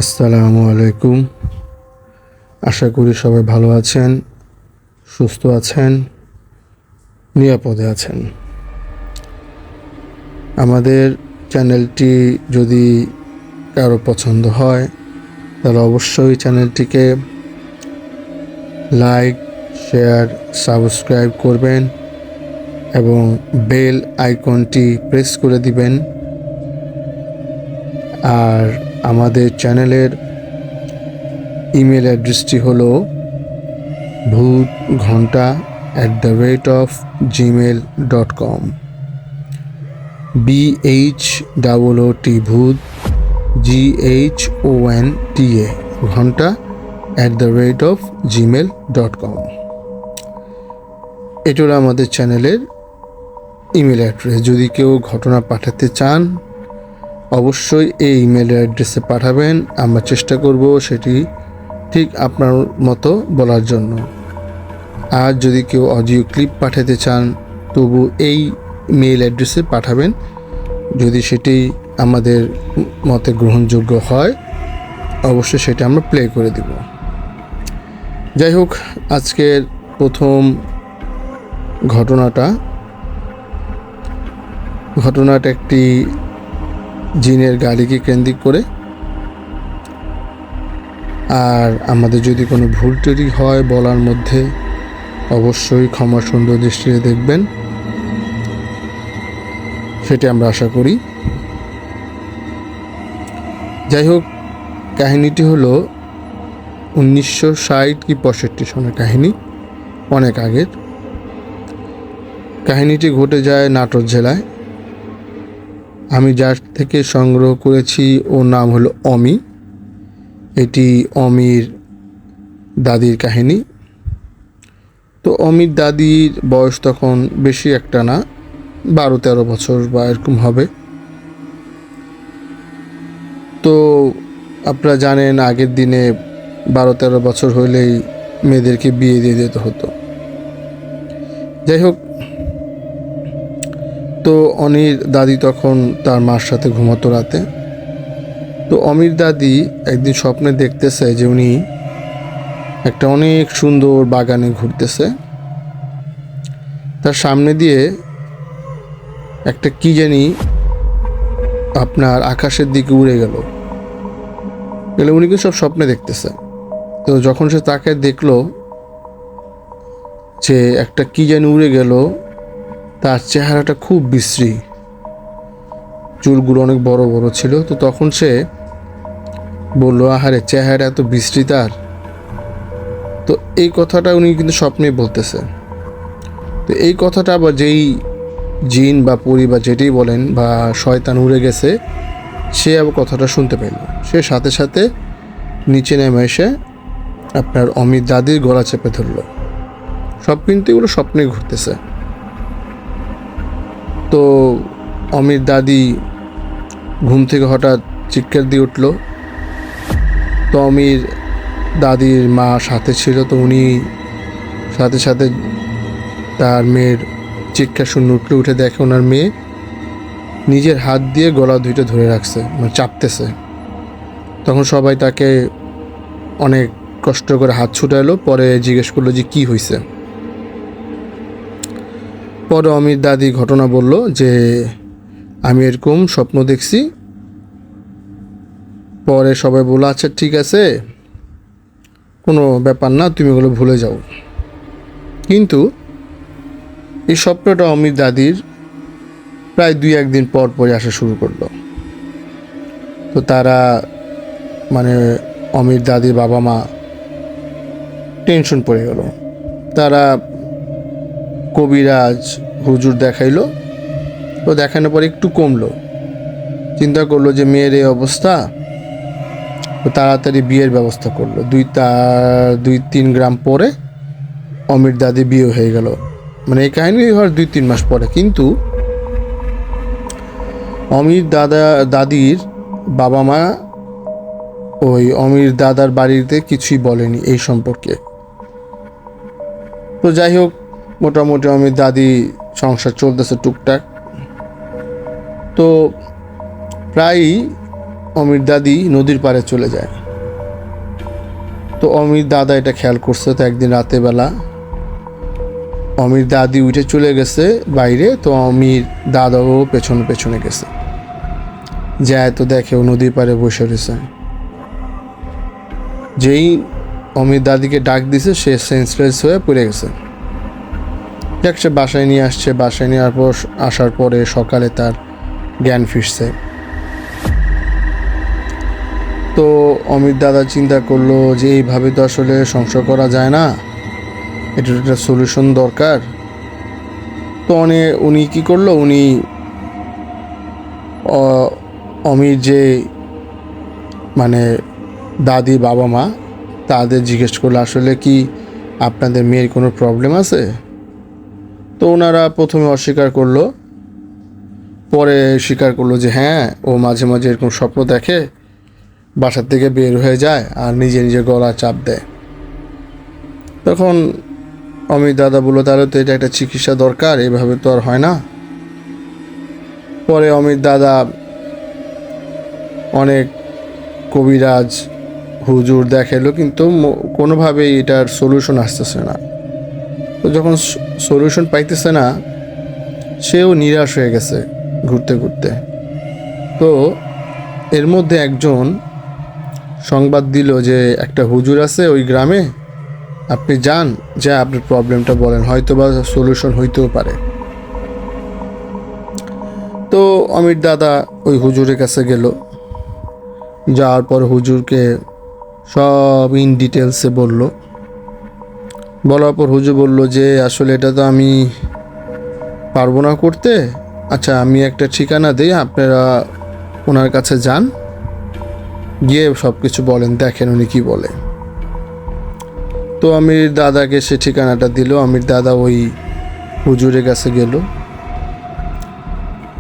আসসালামু আলাইকুম। আশা করি সবাই ভালো আছেন, সুস্থ আছেন, নিরাপদে আছেন। আমাদের চ্যানেলটি যদি কারো পছন্দ হয় তাহলে অবশ্যই চ্যানেলটিকে লাইক, শেয়ার, সাবস্ক্রাইব করবেন এবং বেল আইকনটি প্রেস করে দিবেন। আর আমাদের চ্যানেলের ইমেল অ্যাড্রেসটি হলো bhutghonta@gmail.com BHOOT ভূত GHONTA ঘন্টা@gmail.com। এটা হলো আমাদের চ্যানেলের ইমেল অ্যাড্রেস। যদি কেউ ঘটনা পাঠাতে চান অবশ্যই এই ইমেল অ্যাড্রেসে পাঠাবেন। আমরা চেষ্টা করব সেটি ঠিক আপনার মতো বলার জন্য। আর যদি কেউ অডিও ক্লিপ পাঠাতে চান তবু এই মেইল অ্যাড্রেসে পাঠাবেন। যদি সেটি আমাদের মতে গ্রহণযোগ্য হয় অবশ্যই সেটা আমরা প্লে করে দেব। যাই হোক, আজকের প্রথম ঘটনাটা একটি জিনের গাড়িকে কেন্দ্রিক করে। আর আমাদের যদি কোনো ভুল ত্রুটি হয় বলার মধ্যে অবশ্যই ক্ষমা সুন্দর দৃষ্টিতে দেখবেন, সেটি আমরা আশা করি। যাই হোক, কাহিনীটি হলো 1960 কি 65 সনের কাহিনী, অনেক আগের। কাহিনীটি ঘটে যায় নাটোর জেলায়। আমি যার থেকে সংগ্রহ করেছি ওর নাম হলো অমি। এটি অমির দাদির কাহিনী। তো অমির দাদির বয়স তখন বেশি একটা না, 12-13 বছর বা এরকম হবে। তো আপনারা জানেন আগের দিনে 12-13 বছর হলেই মেয়েদেরকে বিয়ে দিয়ে দিতে হতো। যাই হোক, তো অনির দাদি তখন তার মার সাথে ঘুমাতো রাতে। তো অমির দাদি একদিন স্বপ্নে দেখতেছে যে উনি একটা অনেক সুন্দর বাগানে ঘুরতেছে। তার সামনে দিয়ে একটা কি জানি আপনার আকাশের দিকে উড়ে গেল। উনি কি সব স্বপ্নে দেখতেছে। তো যখন সে তাকে দেখলো যে একটা কি জানি উড়ে গেল, তার চেহারাটা খুব বিশ্রী, চুলগুলো অনেক বড় বড় ছিল। তো তখন সে বললো, আহারে চেহারা এত বিশ্রী তার। তো এই কথাটা উনি কিন্তু স্বপ্নে বলতেছে। তো এই কথাটা আবার যেই জিন বা পরি বা যেটাই বলেন বা শয়তান উড়ে গেছে, সে আবার কথাটা শুনতে পেল। সে সাথে সাথে নিচে নেমে এসে আপনার অমির দাদির গলা চেপে ধরল। সব কিন্তু এগুলো স্বপ্নে ঘুরতেছে। তো অমির দাদি ঘুম থেকে হঠাৎ চিৎকার দিয়ে উঠল। তো অমির দাদির মা সাথে ছিল, তো উনি সাথে সাথে তার মেয়ের চিৎকার শুনে উঠলে। উঠে দেখে ওনার মেয়ে নিজের হাত দিয়ে গলা দুইটা ধরে রাখছে, মানে চাপতেছে। তখন সবাই তাকে অনেক কষ্ট করে হাত ছুটাইলো। পরে জিজ্ঞেস করলো যে কি হয়েছে। পরে অমির দাদি ঘটনা বলল যে আমি এরকম স্বপ্ন দেখছি। পরে সবাই বললো আচ্ছা ঠিক আছে, কোনো ব্যাপার না, তুমি ওগুলো ভুলে যাও। কিন্তু এই স্বপ্নটা অমির দাদির প্রায় 2-1 দিন পর পরে আসা শুরু করলো। তো তারা মানে অমির দাদির বাবা মা টেনশন পড়ে গেল। তারা কবিরাজ হুজুর দেখাইলো। তো দেখানোর পর একটু কমলো। চিন্তা করলো যে মেয়ের এই অবস্থা, তো তাড়াতাড়ি বিয়ের ব্যবস্থা করলো। 2-3 গ্রাম পরে অমির দাদি বিয়ে হয়ে গেল। মানে এই কাহিনী হওয়ার 2-3 মাস পরে। কিন্তু অমির দাদির বাবা মা ওই অমির দাদার বাড়িতে কিছুই বলেনি এই সম্পর্কে। তো যাই হোক, মোটামুটি অমির দাদি সংসার চলতেছে টুকটাক। তো প্রায়ই অমির দাদি নদীর পাড়ে চলে যায়। তো অমির দাদা এটা খেয়াল করছে। তো একদিন রাতের বেলা অমির দাদি উঠে চলে গেছে বাইরে, তো অমির দাদাও পেছনে পেছনে গেছে, যায় তো দেখে ও নদীর পাড়ে বসে রয়েছে। যেই অমির দাদিকে ডাক দিছে সে সেন্সলেস হয়ে পড়ে গেছে। দেখ সে বাসায় নিয়ে আসছে, বাসায় নিয়ে আসার পরে সকালে তার জ্ঞান ফিরছে। তো অমির দাদা চিন্তা করলো যে এইভাবে তো আসলে সংসার করা যায় না, এটার একটা সলিউশন দরকার। তো উনি কী করলো, উনি অমির যে মানে দাদি বাবা মা তাদের জিজ্ঞেস করলো আসলে কি আপনাদের মেয়ের কোনো প্রবলেম আছে। তো ওনারা প্রথমে অস্বীকার করলো, পরে স্বীকার করলো যে হ্যাঁ, ও মাঝে মাঝে এরকম স্বপ্ন দেখে, বাসার থেকে বের হয়ে যায় আর নিজে নিজে গলা চাপ দেয়। তখন অমির দাদা বললো তাহলে তো এটা একটা চিকিৎসা দরকার, এভাবে তো আর হয় না। পরে অমির দাদা অনেক কবিরাজ হুজুর দেখাইলো, কিন্তু কোনোভাবেই এটার সলিউশন আসতেছে না। তো যখন সলিউশন পাইতেছে না, সেও নিরাশ হয়ে গেছে ঘুরতে ঘুরতে। তো এর মধ্যে একজন সংবাদ দিল যে একটা হুজুর আছে ওই গ্রামে, আপনি যান, যা আপনার প্রবলেমটা বলেন, হয়তো বা সলিউশন হইতেও পারে। তো অমির দাদা ওই হুজুরের কাছে গেল। যাওয়ার পর হুজুরকে সব ইন ডিটেলসে বলল। বলার পর হুজুর বলল যে আসলে এটা তো আমি পারবো না করতে, আচ্ছা আমি একটা ঠিকানা দিই, আপনারা ওনার কাছে যান, গিয়ে সব কিছু বলেন, দেখেন উনি কি বলে। তো আমির দাদাকে সে ঠিকানাটা দিল। আমির দাদা ওই হুজুরের কাছে গেল।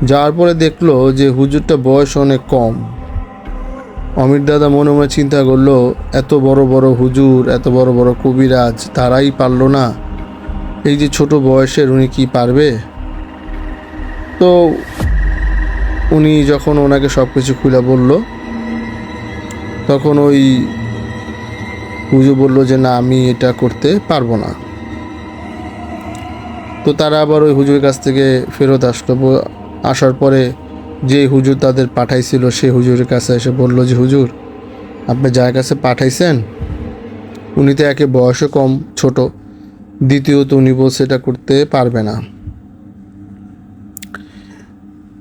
যাওয়ার পরে দেখলো যে হুজুরটা বয়স অনেক কম। অমির দাদা মনে মনে চিন্তা করলো এত বড় বড় হুজুর, এত বড় বড় কবিরাজ, তারাই পারলো না, এই যে ছোট বয়সের উনি কি পারবে। তো উনি যখন ওনাকে সব কিছু খুলে বলল, তখন ওই হুজুর বলল যে না, আমি এটা করতে পারবো না। তো তারা আবার ওই হুজুরের কাছ থেকে ফেরত আসলো। আসার পরে যে হুজুর তাদের পাঠাইছিল সেই হুজুরের কাছে এসে বলল যে হুজুর, আপনি যার কাছে পাঠাইছেন উনি তো একে বয়সে কম, ছোট, দ্বিতীয়ত উনি বলছে এটা করতে পারবে না।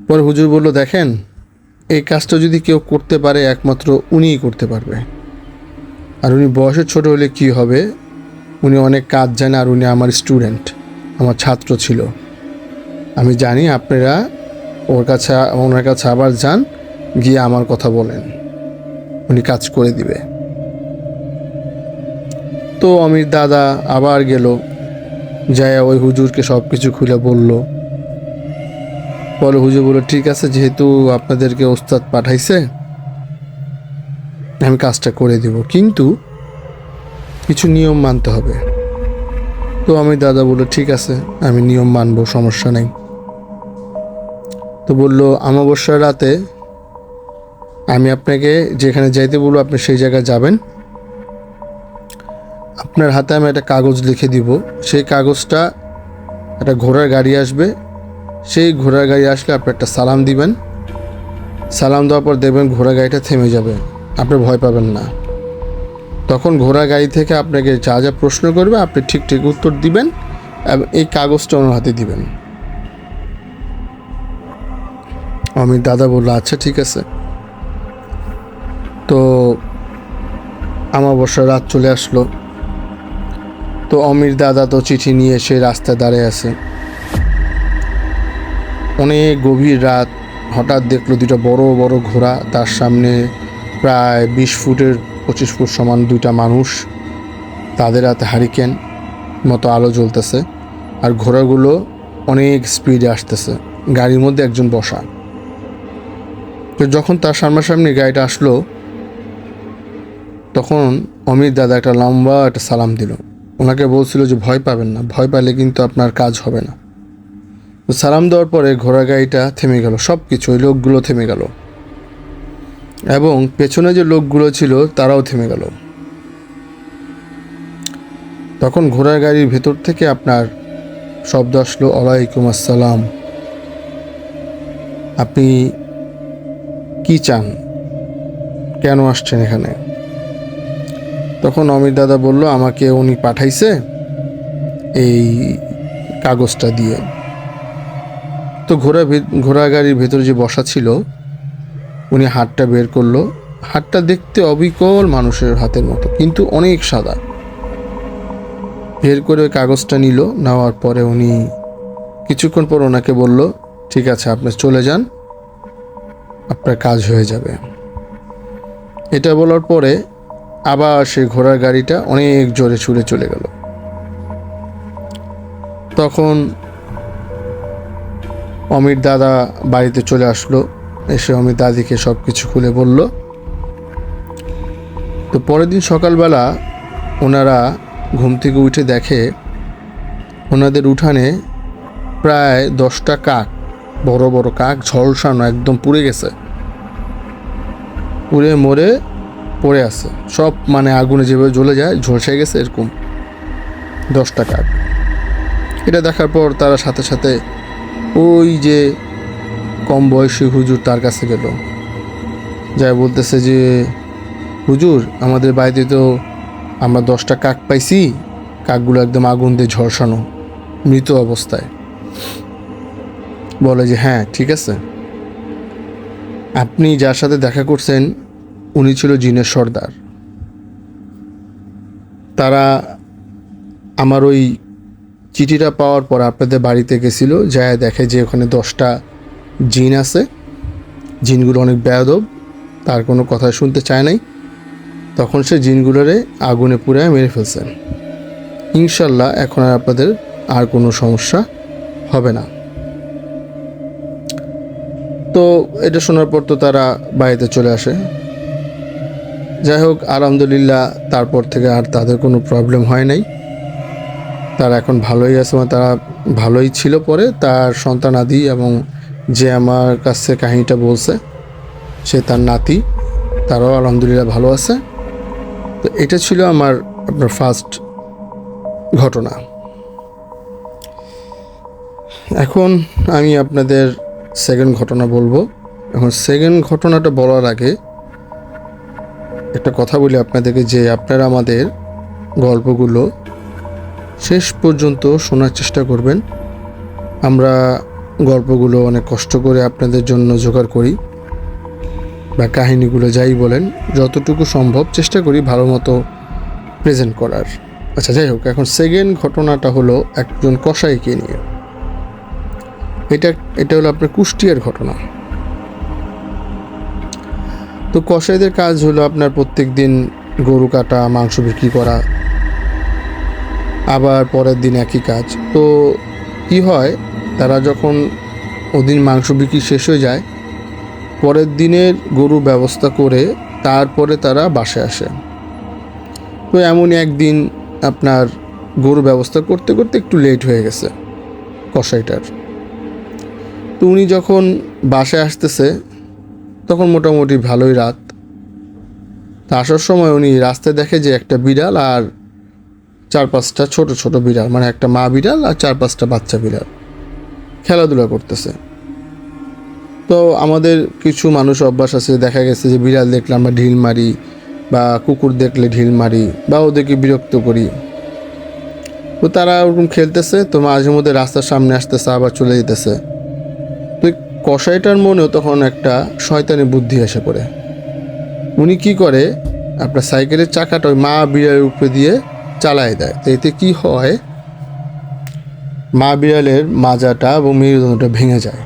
পরে হুজুর বলল দেখেন, এই কাজটা যদি কেউ করতে পারে একমাত্র উনিই করতে পারবে। আর উনি বয়সে ছোট হলে কি হবে, উনি অনেক কাজ জানে, আর উনি আমার স্টুডেন্ট, আমার ছাত্র ছিল। আমি জানি আপনারা ওনার কাছে আবার যান, গিয়ে আমার কথা বলেন, উনি কাজ করে দিবে। তো অমির দাদা আবার গেল, যায় ওই হুজুরকে সব কিছু খুলে বলল। পরে হুজুর বলল ঠিক আছে, যেহেতু আপনাদেরকে ওস্তাদ পাঠাইছে আমি কাজটা করে দিব, কিন্তু কিছু নিয়ম মানতে হবে। তো আমি দাদা বললো ঠিক আছে, আমি নিয়ম মানবো, সমস্যা নেই। তো বললো অমাবস্যার রাতে আমি আপনাকে যেখানে যাইতে বলবো আপনি সেই জায়গায় যাবেন, আপনার হাতে আমি একটা কাগজ লিখে দিব, সেই কাগজটা একটা ঘোড়ার গাড়ি আসবে, সেই ঘোড়ার গাড়ি আসলে আপনি একটা সালাম দিবেন, সালাম দেওয়ার পর দেখবেন ঘোড়া গাড়িটা থেমে যাবে, আপনি ভয় পাবেন না। তখন ঘোড়া গাড়ি থেকে আপনাকে যা যা প্রশ্ন করবে আপনি ঠিক ঠিক উত্তর দিবেন এবং এই কাগজটা ওনার হাতে দিবেন। অমির দাদা বললো আচ্ছা ঠিক আছে। তো অমাবস্যার রাত চলে আসলো। তো অমির দাদা তো চিঠি নিয়ে সে রাস্তায় দাঁড়িয়ে আছে। অনেক গভীর রাত, হঠাৎ দেখলো দুইটা বড় বড় ঘোড়া, তার সামনে প্রায় 20 ফুটের 25 ফুট সমান দুইটা মানুষ, তাদের হাতে হারিকেন মতো আলো জ্বলতেছে, আর ঘোড়াগুলো অনেক স্পিডে আসতেছে, গাড়ির মধ্যে একজন বসা। তো যখন তার সামনাসামনি গাড়িটা আসলো, তখন অমির দাদা একটা লম্বা একটা সালাম দিল। ওনাকে বলছিল যে ভয় পাবেন না, ভয় পাইলে কিন্তু আপনার কাজ হবে না। তো সালাম দেওয়ার পরে ঘোড়া গাড়িটা থেমে গেল, সব কিছু, ওই লোকগুলো থেমে গেল। এবং পেছনে যে লোকগুলো ছিল তারাও থেমে গেল। তখন ঘোড়ার গাড়ির ভেতর থেকে আপনার শব্দ আসলো, ওয়ালাইকুম আসসালাম, আপনি কি চান, কেন আসছেন এখানে? তখন অমির দাদা বলল, আমাকে উনি পাঠাইছে এই কাগজটা দিয়ে। তো ঘোড়া গাড়ির ভেতর যে বসা ছিল উনি হাতটা বের করলো। হাতটা দেখতে অবিকল মানুষের হাতের মতো, কিন্তু অনেক সাদা। বের করে ওই কাগজটা নিল। নেওয়ার পরে উনি কিছুক্ষণ পর ওনাকে বলল, ঠিক আছে, আপনি চলে যান, আপনার কাজ হয়ে যাবে। এটা বলার পরে আবার সেই ঘোড়ার গাড়িটা অনেক জোরে ছুটে চলে গেল। তখন অমির দাদা বাড়িতে চলে আসলো। এসে অমির দাদিকে সব কিছু খুলে বলল। তো পরের দিন সকালবেলা ওনারা ঘুম থেকে উঠে দেখে ওনাদের উঠানে প্রায় 10টা কাক, বড় বড় কাক, ঝলসানো, একদম পুড়ে গেছে, পুড়ে মরে পড়ে আছে সব, মানে আগুনে যেভাবে জ্বলে যায় ঝলসে গেছে এরকম 10টা কাক। এটা দেখার পর তারা সাথে সাথে ওই যে কম বয়সী হুজুর তার কাছে গেল, যা বলতেছে যে, হুজুর, আমাদের বাড়িতে তো আমরা 10টা কাক পাইছি, কাকগুলো একদম আগুন দিয়ে ঝলসানো, মৃত অবস্থায়। বলে যে, হ্যাঁ ঠিক আছে, আপনি যার সাথে দেখা করছেন উনি ছিল জিনের সর্দার। তারা আমার ওই চিঠিটা পাওয়ার পর আপনাদের বাড়িতে গেছিল, যা দেখে যে ওখানে 10টা জিন আছে। জিনগুলো অনেক বেয়াদব, তার কোনো কথা শুনতে চায় নাই। তখন সে জিনগুলোরে আগুনে পুড়ে মেরে ফেলছে। ইনশাল্লাহ এখন আর আপনাদের আর কোনো সমস্যা হবে না। তো এটা শোনার পর তো তারা বাড়িতে চলে আসে। যাই হোক, আলহামদুলিল্লাহ, তারপর থেকে আর তাদের কোনো প্রবলেম হয় নাই। তারা এখন ভালোই আছে, মানে তারা ভালোই ছিল। পরে তার সন্তানাদি এবং যে আমার কাছে কাহিনীটা বলছে সে তার নাতি, তারাও আলহামদুলিল্লাহ ভালো আছে। তো এটা ছিল আমার আপনার ফার্স্ট ঘটনা। এখন আমি আপনাদের সেকেন্ড ঘটনা বলবো। এখন সেকেন্ড ঘটনাটা বলার আগে একটা কথা বলি আপনাদেরকে, যে আপনারা আমাদের গল্পগুলো শেষ পর্যন্ত শোনার চেষ্টা করবেন। আমরা গল্পগুলো অনেক কষ্ট করে আপনাদের জন্য জোগাড় করি, বা কাহিনীগুলো যাই বলেন যতটুকু সম্ভব চেষ্টা করি ভালো মতো প্রেজেন্ট করার। আচ্ছা, যাই হোক, এখন সেকেন্ড ঘটনাটা হলো একজন কসাইকে নিয়ে। এটা হলো আপনার কুষ্টিয়ার ঘটনা। তো কসাইদের কাজ হলো আপনার প্রত্যেক দিন গরু কাটা, মাংস বিক্রি করা, আবার পরের দিন একই কাজ। তো কি হয়, তারা যখন ওদিন মাংস বিক্রি শেষ হয়ে যায়, পরের দিনের গরু ব্যবস্থা করে তারপরে তারা বাসায় আসে। তো এমনই একদিন আপনার গরু ব্যবস্থা করতে করতে একটু লেট হয়ে গেছে কসাইটার। তো উনি যখন বাসায় আসতেছে তখন মোটামুটি ভালোই রাত। তা আসার সময় উনি রাস্তায় দেখে যে একটা বিড়াল আর 4-5টা ছোট ছোট বিড়াল, মানে একটা মা বিড়াল আর 4-5টা বাচ্চা বিড়াল খেলাধুলা করতেছে। তো আমাদের কিছু মানুষ অভ্যাস আছে, দেখা গেছে যে বিড়াল দেখলে আমরা ঢিল মারি, বা কুকুর দেখলে ঢিল মারি, বা ওদেরকে বিরক্ত করি। তো তারা ওরকম খেলতেছে, তো মাঝে মধ্যে রাস্তার সামনে আসতেছে, আবার চলে যেতেছে। তো কসাইটার মনেও তখন একটা শয়তানি বুদ্ধি এসে পড়ে। উনি কি করে, আপনার সাইকেলের চাকাটা ওই মা বিড়ালের উপরে দিয়ে চালায় দেয়। তো এতে কি হয়, মা বিড়ালের মাজাটা এবং মেরুদণ্ডটা ভেঙে যায়।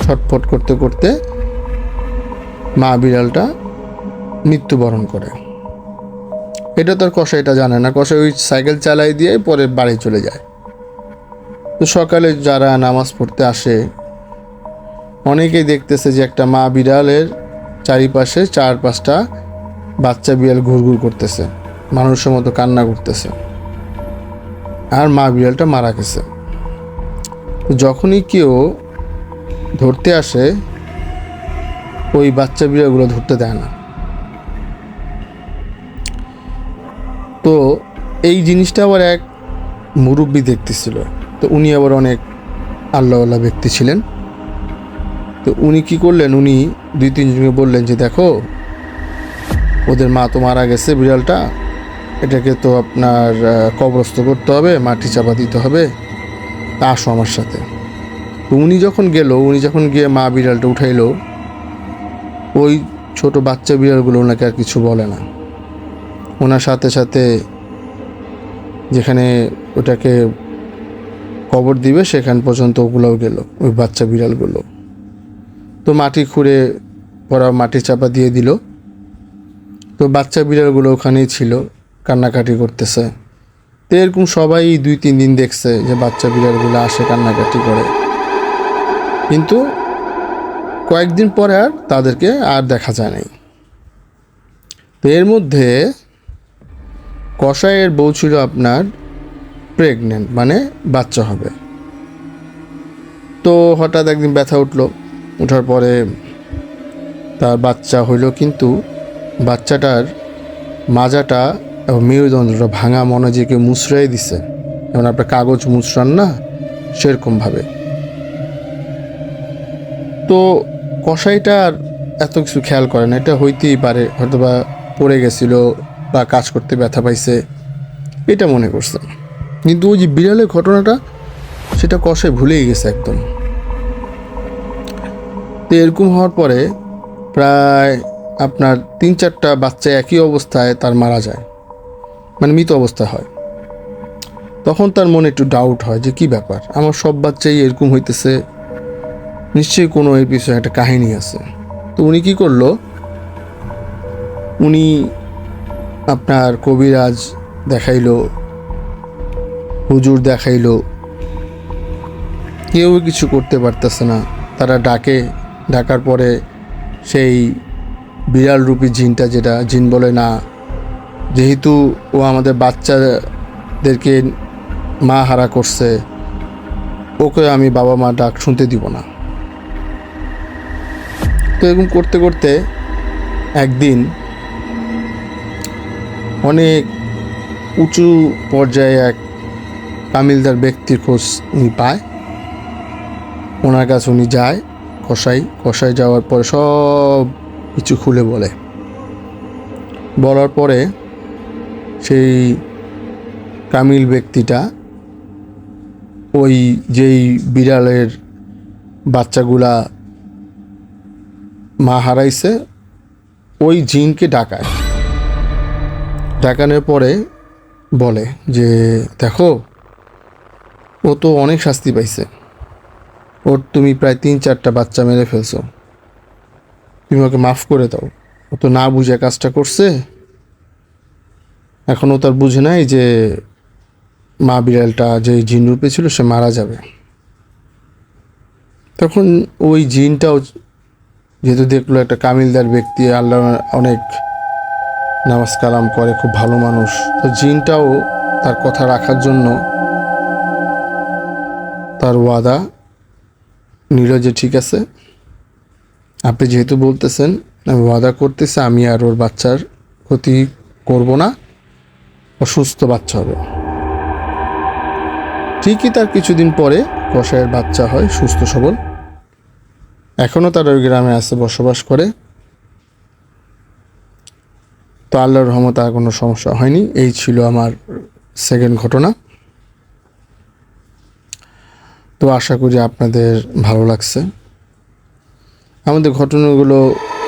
ছটফট করতে করতে মা বিড়ালটা মৃত্যুবরণ করে। এটা তো আর কসাইটা জানে না, কসাই ওই সাইকেল চালাই দিয়ে পরে বাড়ি চলে যায়। তো সকালে যারা নামাজ পড়তে আসে অনেকেই দেখতেছে যে একটা মা বিড়ালের চারিপাশে 4-5টা বাচ্চা বিড়াল ঘুরঘুর করতেছে, মানুষের মতো কান্না করতেছে, আর মা বিড়ালটা মারা গেছে। যখনই কেউ ধরতে আসে ওই বাচ্চা বিড়ালগুলো ধরতে দেয় না। তো এই জিনিসটা আবার এক মুরব্বি দেখতেছিল। তো উনি আবার অনেক আল্লাহওয়ালা ব্যক্তি ছিলেন। তো উনি কি করলেন, উনি 2-3 জনকে বললেন যে দেখো, ওদের মা তো মারা গেছে, বিড়ালটা, এটাকে তো আপনার কবরস্থ করতে হবে, মাটি চাপা দিতে হবে, তা আসো আমার সাথে। তো উনি যখন গিয়ে মা বিড়ালটা উঠাইলো, ওই ছোট বাচ্চা বিড়ালগুলো ওনাকে আর কিছু বলে না। ওনার সাথে সাথে যেখানে ওটাকে কবর দিবে সেখান পর্যন্ত ওগুলোও গেল, ওই বাচ্চা বিড়ালগুলো। তো মাটি খুঁড়ে পরা মাটি চাপা দিয়ে দিল। তো বাচ্চা বিড়ালগুলো ওখানেই ছিল, কান্নাকাটি করতেছে। তো এরকম সবাই 2-3 দিন দেখছে যে বাচ্চা বিড়ালগুলো আসে, কান্নাকাটি করে, কিন্তু কয়েকদিন পরে আর তাদেরকে আর দেখা যায় নাই। তো এর মধ্যে কসাইয়ের বউ ছিল আপনার প্রেগনেন্ট, মানে বাচ্চা হবে। তো হঠাৎ একদিন ব্যথা ওঠার পরে তার বাচ্চা হইল, কিন্তু বাচ্চাটার মাজাটা এবং মেরুদণ্ডটা ভাঙা, মনে যে কেউ মুচড়াই দিছে, যেমন আপনার কাগজ মুচড়ান না, সেরকমভাবে। তো কসাইটা আর এত কিছু খেয়াল করে না, এটা হইতেই পারে, হয়তো বা পড়ে গেছিল বা কাজ করতে ব্যথা পাইছে, এটা মনে করছে। কিন্তু ওই যে বিড়ালের ঘটনাটা, সেটা কসাই ভুলেই গেছে একদম। তো এরকম হওয়ার পরে প্রায় আপনার 3-4টা বাচ্চা একই অবস্থায় তার মারা যায়, মানে মৃত অবস্থা হয়। তখন তার মনে একটু ডাউট হয় যে কী ব্যাপার, আমার সব বাচ্চাই এরকম হইতেছে, নিশ্চয়ই কোনো এর পিছনে একটা কাহিনী আছে। তো উনি কী করলো, উনি আপনার কবিরাজ দেখাইলো, হুজুর দেখাইলো, কেউ কিছু করতে পারতেছে না। তারা ডাকার পরে সেই বিড়াল রূপী জিনটা, যেটা জিন বলে না, যেহেতু ও আমাদের বাচ্চাদেরকে মা হারা করছে, ওকে আমি বাবা মা ডাক শুনতে দিব না। তো এরকম করতে করতে একদিন অনেক উঁচু পর্যায়ে এক কামিলদার ব্যক্তির খোঁজ উনি পায়। ওনার কাছে উনি যায়, কসাই যাওয়ার পরে সব কিছু খুলে বলার পরে সেই কামিল ব্যক্তিটা ওই যেই বিড়ালের বাচ্চাগুলা মা হারাইছে, ওই জিনকে ডাকানোর পরে বলে যে দেখো, ও তো অনেক শাস্তি পাইছে, ওর তুমি প্রায় 3-4টা বাচ্চা মেরে ফেলছো, তুমি ওকে মাফ করে দাও, ও তো না বুঝে কাজটা করছে, এখনও তার বুঝে নাই যে মা বিড়ালটা যে জিন রূপে ছিল সে মারা যাবে। তখন ওই জিনটাও যেহেতু দেখলো একটা কামিলদার ব্যক্তি, আল্লাহ অনেক নামাজ কালাম করে, খুব ভালো মানুষ, তো জিনটাও তার কথা রাখার জন্য তার ওয়াদা নিল যে ঠিক আছে, আপনি যেহেতু বলতেছেন, আমি ওয়াদা করতেছি আমি আর ওর বাচ্চার ক্ষতি করব না, অসুস্থ বাচ্চা হবে। ঠিকই তার কিছুদিন পরে কসাইয়ের বাচ্চা হয়, সুস্থ সবল, এখনও তার ওই গ্রামে আছে, বসবাস করে। তো আল্লাহর রহমতে আর কোনো সমস্যা হয়নি। এই ছিল আমার সেকেন্ড ঘটনা। তো আশা করি আপনাদের ভালো লাগছে। আমাদের ঘটনাগুলো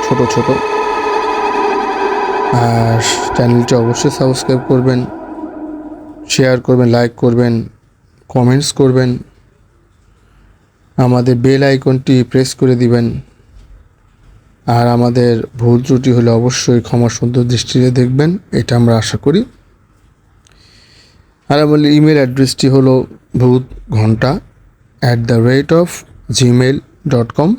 ছোট ছোট, আর চ্যানেলটি অবশ্যই সাবস্ক্রাইব করবেন, শেয়ার করবেন, লাইক করবেন, কমেন্টস করবেন, আমাদের বেল আইকনটি প্রেস করে দিবেন। আর আমাদের ভুল ত্রুটি হলে অবশ্যই ক্ষমা সুন্দর দৃষ্টিতে দেখবেন, এটা আমরা আশা করি। আর আমাদের ইমেল অ্যাড্রেসটি হলো bhutghonta@gmail.com।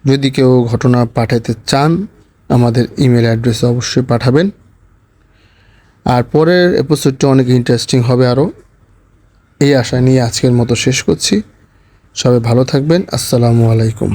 যদি কেউ ঘটনা পাঠাতে চান, আমাদের ইমেল অ্যাড্রেসে অবশ্যই পাঠাবেন। আর পরের এপিসোডটা অনেক ইন্টারেস্টিং হবে আরও, এই আশা নিয়ে আজকের মতো শেষ করছি। সবাই ভালো থাকবেন। আসসালামু আলাইকুম।